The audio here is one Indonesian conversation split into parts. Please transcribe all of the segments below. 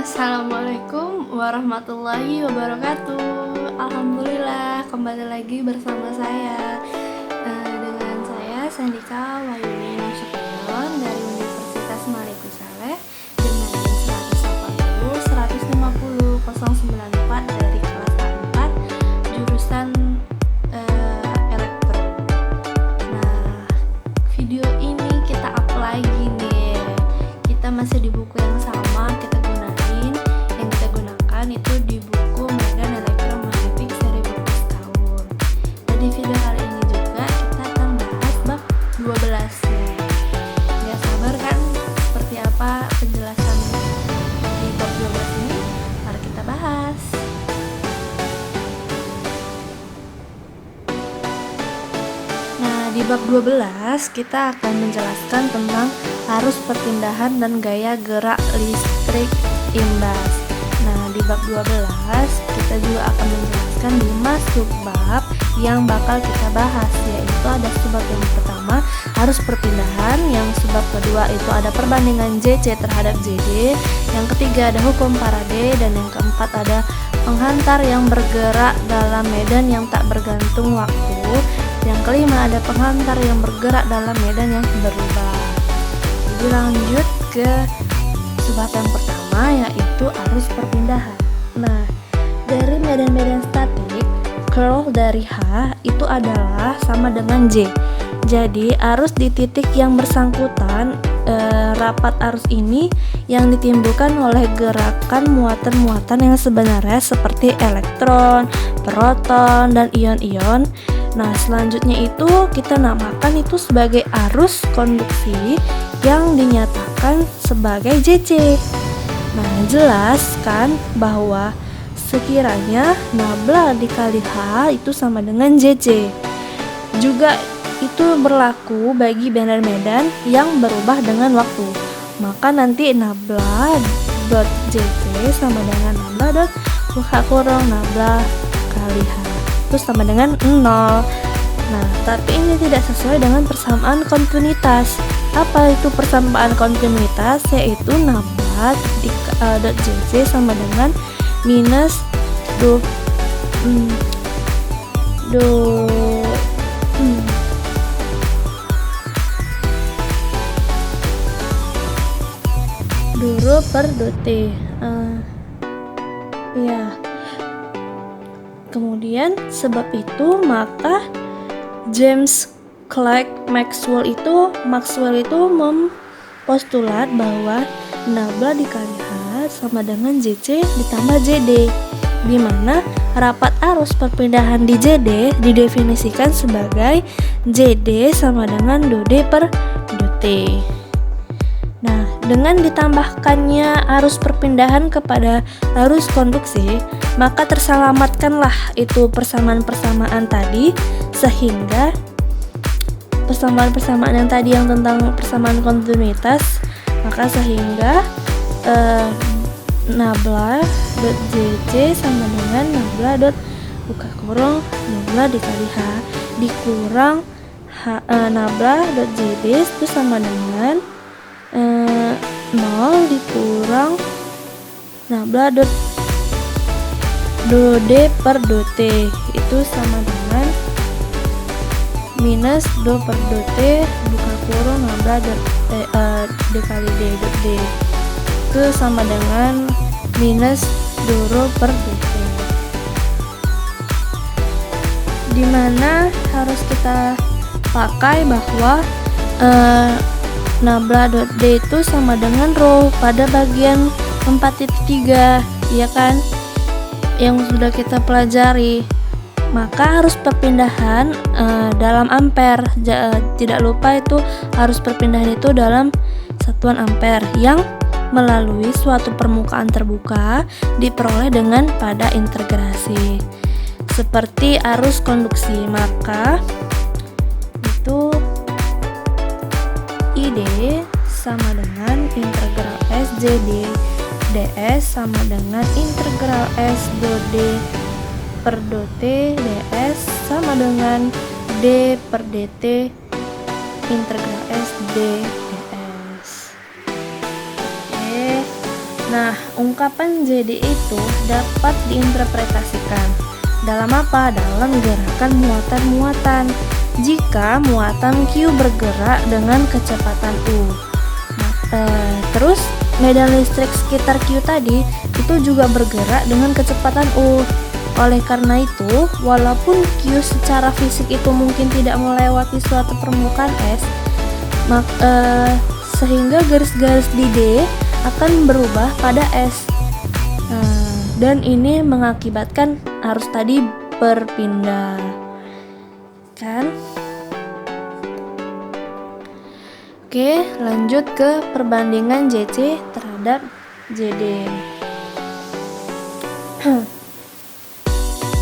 Assalamualaikum warahmatullahi wabarakatuh. Alhamdulillah kembali lagi bersama saya dengan saya Sandika Wahyuni Nasution dari Universitas Malik Saleh dengan 180 150 094 dari kelas A4 jurusan elektro. Nah, video ini kita up lagi nih. Kita masih di buku yang sama, kita gunakan itu di buku Medan Elektromagnetik seri berpus tahun. Dan di video kali ini juga kita akan bahas bab 12-nya. Ya, sabar kan seperti apa penjelasan di bab 12 ini? Mari kita bahas. Nah, di bab 12 kita akan menjelaskan tentang arus perpindahan dan gaya gerak listrik imbas. Nah, di bab 12 kita juga akan menjelaskan 5 subbab yang bakal kita bahas, yaitu ada subbab yang pertama arus perpindahan, yang subbab kedua itu ada perbandingan JC terhadap JD, yang ketiga ada hukum Faraday, dan yang keempat ada penghantar yang bergerak dalam medan yang tak bergantung waktu, yang kelima ada penghantar yang bergerak dalam medan yang berubah. Jadi lanjut ke subbab yang pertama, yaitu arus perpindahan. Nah, dari medan-medan statik, curl dari H itu adalah sama dengan J. Jadi arus di titik yang bersangkutan, rapat arus ini yang ditimbulkan oleh gerakan muatan-muatan yang sebenarnya seperti elektron, proton, dan ion-ion. Nah, selanjutnya itu kita namakan itu sebagai arus konduksi yang dinyatakan sebagai JC. Nah, jelaskan bahwa sekiranya nabla dikali H itu sama dengan JC. Juga itu berlaku bagi medan-medan yang berubah dengan waktu. Maka nanti nabla dot JC sama dengan nabla dot H kurang nabla kali H itu sama dengan 0. Nah, tapi ini tidak sesuai dengan persamaan kontinuitas. Apa itu persamaan kontinuitas? Yaitu nabla dot JC sama dengan minus 2 per T. Ya. Kemudian sebab itu maka James Clerk Maxwell itu mempostulat bahwa nabla dikali H sama dengan JC ditambah JD, di mana rapat arus perpindahan di JD didefinisikan sebagai JD sama dengan D per T. Nah, dengan ditambahkannya arus perpindahan kepada arus konduksi, maka terselamatkanlah itu persamaan-persamaan tadi, sehingga persamaan-persamaan yang tadi yang tentang persamaan kontinuitas, maka sehingga nabla dot JC sama dengan nabla dot buka kurung nabla dikali H dikurang nabla dot JD itu sama dengan 0 dikurang nabla dot D per T itu sama dengan minus 2 per T buka kurung nabla dot dikali D dot D itu sama dengan minus 2 per T, dimana harus kita pakai bahwa nabla dot D itu sama dengan rho pada bagian 4.3, ya kan, yang sudah kita pelajari. Maka harus perpindahan dalam ampere, tidak lupa itu harus perpindahan itu dalam satuan ampere yang melalui suatu permukaan terbuka diperoleh dengan pada integrasi seperti arus konduksi. Maka itu ID sama dengan integral S JD ds sama dengan integral S D per T ds sama dengan D per dt integral S D ds. Oke, Nah, ungkapan JD itu dapat diinterpretasikan dalam apa? Dalam gerakan muatan-muatan. Jika muatan Q bergerak dengan kecepatan U. Terus medan listrik sekitar Q tadi itu juga bergerak dengan kecepatan U. Oleh karena itu, walaupun Q secara fisik itu mungkin tidak melewati suatu permukaan S, sehingga garis-garis di D akan berubah pada S. Dan ini mengakibatkan arus tadi berpindah. Kan? Oke, lanjut ke perbandingan JC terhadap JD.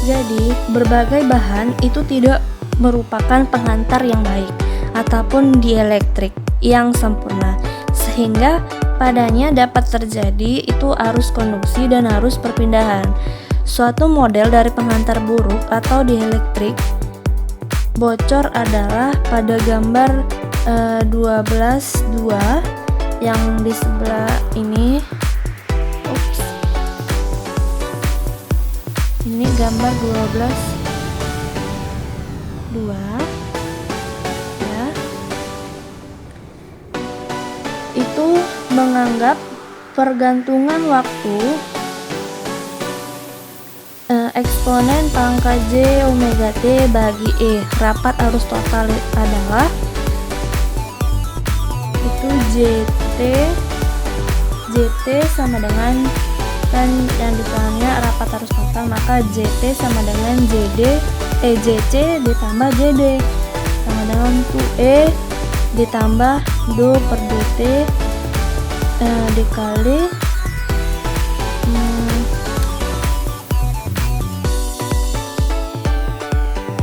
Jadi, berbagai bahan itu tidak merupakan penghantar yang baik ataupun dielektrik yang sempurna, sehingga padanya dapat terjadi itu arus konduksi dan arus perpindahan. Suatu model dari penghantar buruk atau dielektrik bocor adalah pada gambar 12.2 yang di sebelah ini. Ini gambar 12.2 ya. Itu menganggap pergantungan waktu eksponen pangkat J omega T bagi E rapat arus total adalah itu JT sama dengan, kan yang ditulisnya rapat arus total, maka JT sama dengan JC ditambah JD sama dengan 2E ditambah do per DT dikali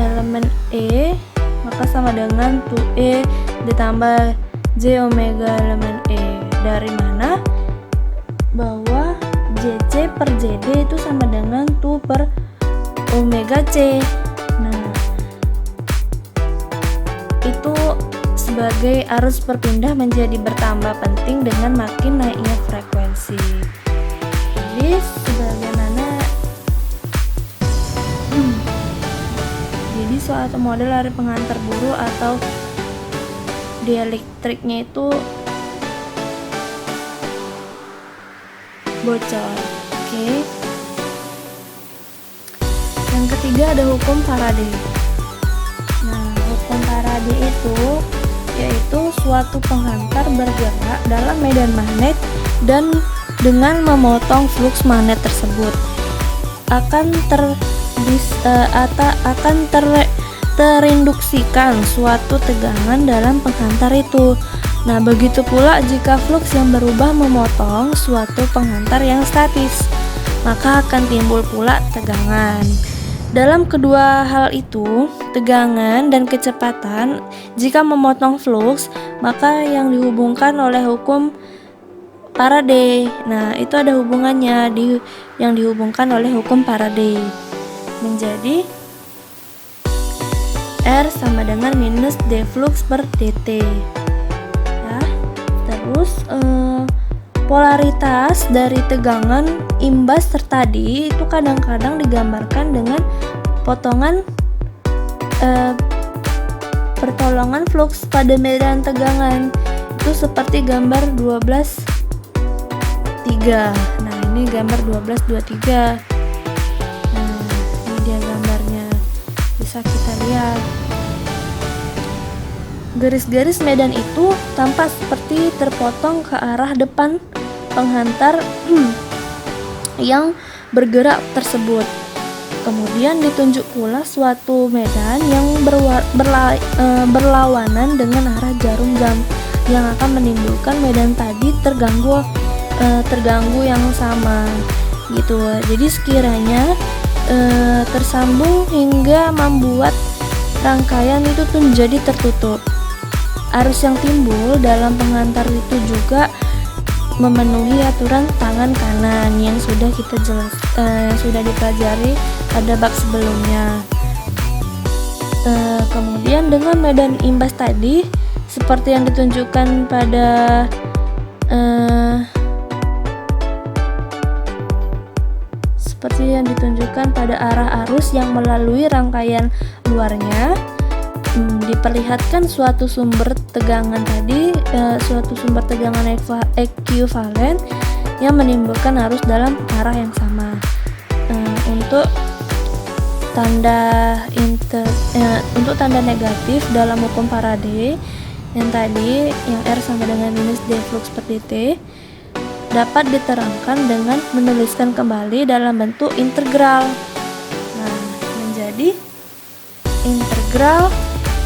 elemen E, maka sama dengan 2E ditambah J omega elemen E. Dari mana? Bahwa JC per JD itu sama dengan 2 per omega C. Nah, itu sebagai arus berpindah menjadi bertambah penting dengan makin naiknya frekuensi. Jadi sebagaimana jadi suatu model dari penghantar buru atau dielektriknya itu bocor. Oke. Yang ketiga ada hukum Faraday. Nah, hukum Faraday itu yaitu suatu penghantar bergerak dalam medan magnet dan dengan memotong fluks magnet tersebut akan terinduksikan suatu tegangan dalam penghantar itu. Nah, begitu pula jika fluks yang berubah memotong suatu penghantar yang statis, maka akan timbul pula tegangan. Dalam kedua hal itu, tegangan dan kecepatan, jika memotong fluks, maka yang dihubungkan oleh hukum Faraday. Nah, itu ada hubungannya yang dihubungkan oleh hukum Faraday. Menjadi R sama dengan minus D flux per dt. Ya, terus polaritas dari tegangan imbas tertadi itu kadang-kadang digambarkan dengan potongan pertolongan fluks pada medan tegangan. Itu seperti gambar 12.3. Nah, ini gambar 12.23. Nah, ini dia gambarnya. Bisa kita lihat. Garis-garis medan itu tampak seperti terpotong ke arah depan penghantar yang bergerak tersebut. Kemudian ditunjuk pula suatu medan yang berlawanan dengan arah jarum jam yang akan menimbulkan medan tadi terganggu yang sama gitu. Jadi sekiranya tersambung hingga membuat rangkaian itu tuh menjadi tertutup. Arus yang timbul dalam penghantar itu juga memenuhi aturan tangan kanan yang sudah kita sudah dipelajari pada bab sebelumnya. Kemudian dengan medan imbas tadi seperti yang ditunjukkan pada seperti yang ditunjukkan pada arah arus yang melalui rangkaian luarnya. Diperlihatkan suatu sumber tegangan tadi, suatu sumber tegangan ekuivalen yang menimbulkan arus dalam arah yang sama. Untuk tanda negatif dalam hukum Faraday yang tadi, yang R sama dengan minus D flux per dt, dapat diterangkan dengan menuliskan kembali dalam bentuk integral. Nah, menjadi integral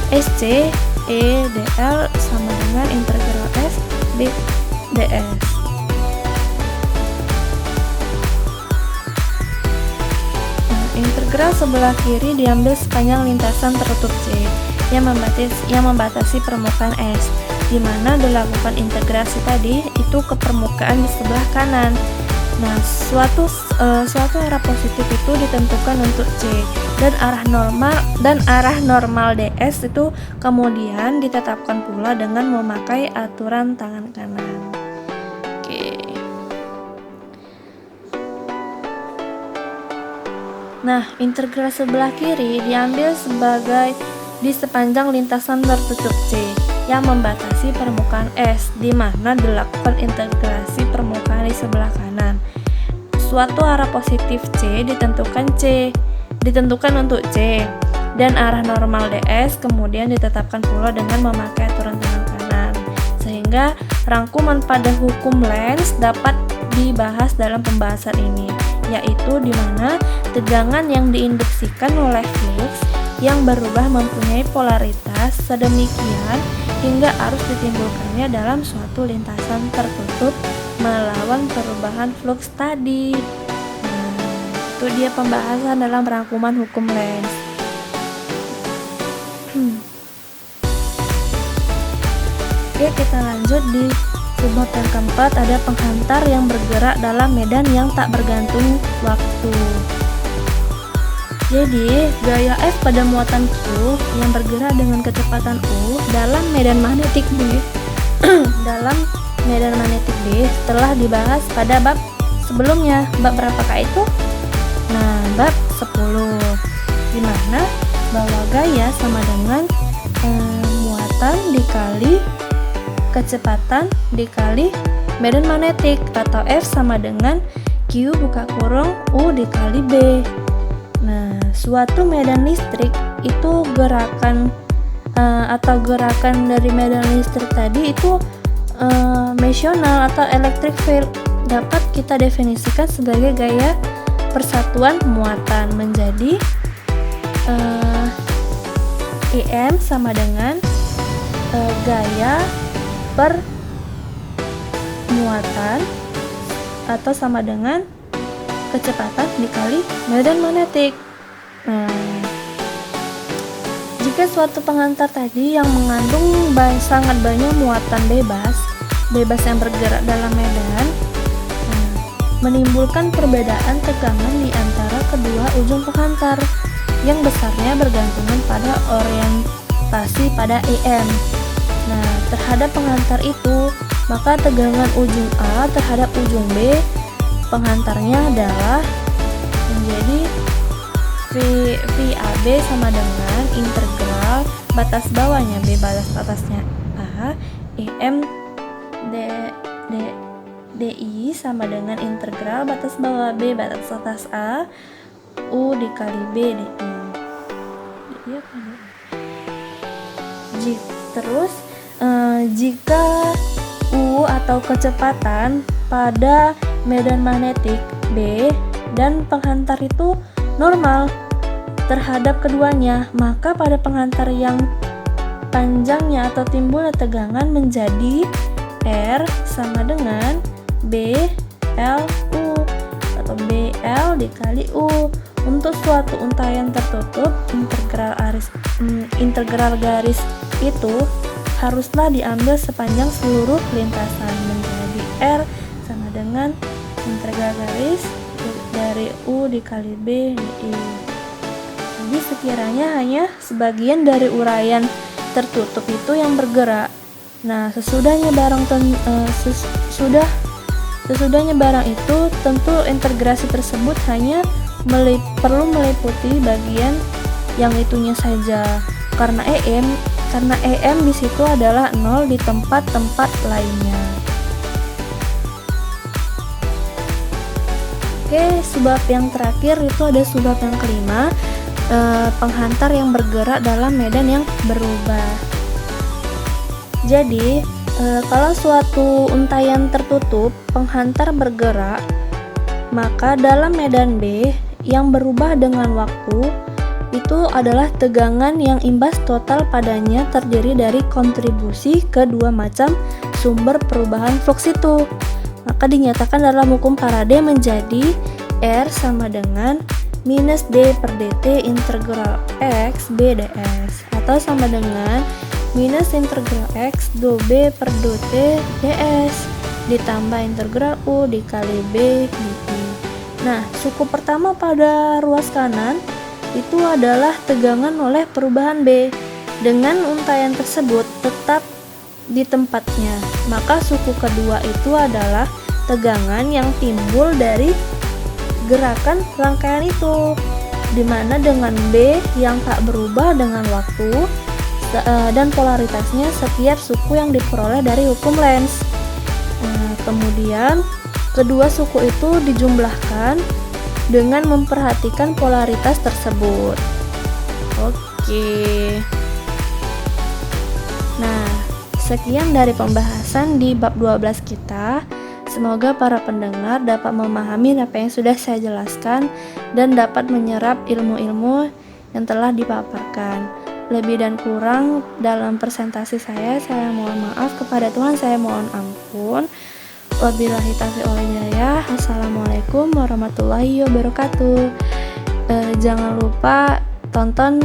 SC E dl sama dengan integral S d ds. Nah, integral sebelah kiri diambil sepanjang lintasan tertutup C yang membatasi permukaan S, di mana dilakukan integrasi tadi itu ke permukaan di sebelah kanan. Nah, suatu arah positif itu ditentukan untuk C dan arah normal ds itu kemudian ditetapkan pula dengan memakai aturan tangan kanan. Oke. Nah, integral sebelah kiri diambil sebagai di sepanjang lintasan tertutup C yang membatasi permukaan S, di mana dilakukan integrasi permukaan di sebelah kanan. Suatu arah positif C ditentukan untuk C dan arah normal ds kemudian ditetapkan pula dengan memakai aturan tangan kanan, sehingga rangkuman pada hukum Lenz dapat dibahas dalam pembahasan ini, yaitu di mana tegangan yang diinduksikan oleh flux yang berubah mempunyai polaritas sedemikian hingga arus ditimbulkannya dalam suatu lintasan tertutup melawan perubahan flux tadi. Nah, itu dia pembahasan dalam rangkuman hukum Lenz. Oke, kita lanjut di subbab yang keempat, ada penghantar yang bergerak dalam medan yang tak bergantung waktu. Jadi, gaya F pada muatan Q yang bergerak dengan kecepatan U dalam medan magnetik B telah dibahas pada bab sebelumnya. Bab berapakah itu? Nah, bab 10, di mana bahwa gaya sama dengan muatan dikali kecepatan dikali medan magnetik, atau F sama dengan Q buka kurung U dikali B. Nah, suatu medan listrik itu gerakan dari medan listrik tadi itu mesional atau electric field dapat kita definisikan sebagai gaya persatuan muatan, menjadi IM sama dengan gaya per muatan atau sama dengan kecepatan dikali medan magnetik. Jika suatu penghantar tadi yang mengandung sangat banyak muatan bebas yang bergerak dalam medan, menimbulkan perbedaan tegangan di antara kedua ujung penghantar yang besarnya bergantungan pada orientasi pada EM. Nah, terhadap penghantar itu, maka tegangan ujung A terhadap ujung B penghantarnya adalah menjadi VAB sama dengan integral batas bawahnya B batas atasnya A EM DI sama dengan integral batas bawah B batas atas A U dikali B DI. Terus jika U atau kecepatan pada medan magnetik B dan penghantar itu normal terhadap keduanya, maka pada penghantar yang panjangnya atau timbulnya tegangan menjadi R sama dengan BL U atau BL dikali U. Untuk suatu untayan tertutup, integral garis itu haruslah diambil sepanjang seluruh lintasan, menjadi R sama dengan integral garis dari U dikali B di I. Jadi sekiranya hanya sebagian dari uraian tertutup itu yang bergerak. Nah, sesudahnya Sesudahnya barang itu, tentu integrasi tersebut hanya perlu meliputi bagian yang itunya saja. Karena EM di situ adalah 0 di tempat-tempat lainnya. Oke, subbab yang terakhir itu ada subbab yang kelima, penghantar yang bergerak dalam medan yang berubah. Jadi, kalau suatu untaian tertutup, penghantar bergerak, maka dalam medan B yang berubah dengan waktu, itu adalah tegangan yang imbas total padanya terdiri dari kontribusi kedua macam sumber perubahan flux itu. Maka dinyatakan dalam hukum Faraday menjadi R sama dengan minus D per dt integral X B ds, atau sama dengan minus integral X do B per dt ds ditambah integral U dikali B dt. Nah, suku pertama pada ruas kanan itu adalah tegangan oleh perubahan B. Dengan untaian tersebut tetap di tempatnya, maka suku kedua itu adalah tegangan yang timbul dari gerakan rangkaian itu, dimana dengan B yang tak berubah dengan waktu dan polaritasnya setiap suku yang diperoleh dari hukum Lenz. Kemudian kedua suku itu dijumlahkan dengan memperhatikan polaritas tersebut. Oke. Nah, sekian dari pembahasan di bab 12 kita. Semoga para pendengar dapat memahami apa yang sudah saya jelaskan dan dapat menyerap ilmu-ilmu yang telah dipaparkan. Lebih dan kurang dalam presentasi saya mohon maaf, kepada Tuhan saya mohon ampun. Wabillahi taufiq wal hidayah. Assalamualaikum warahmatullahi wabarakatuh. Jangan lupa tonton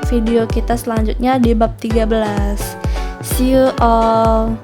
video kita selanjutnya di bab 13. See you all.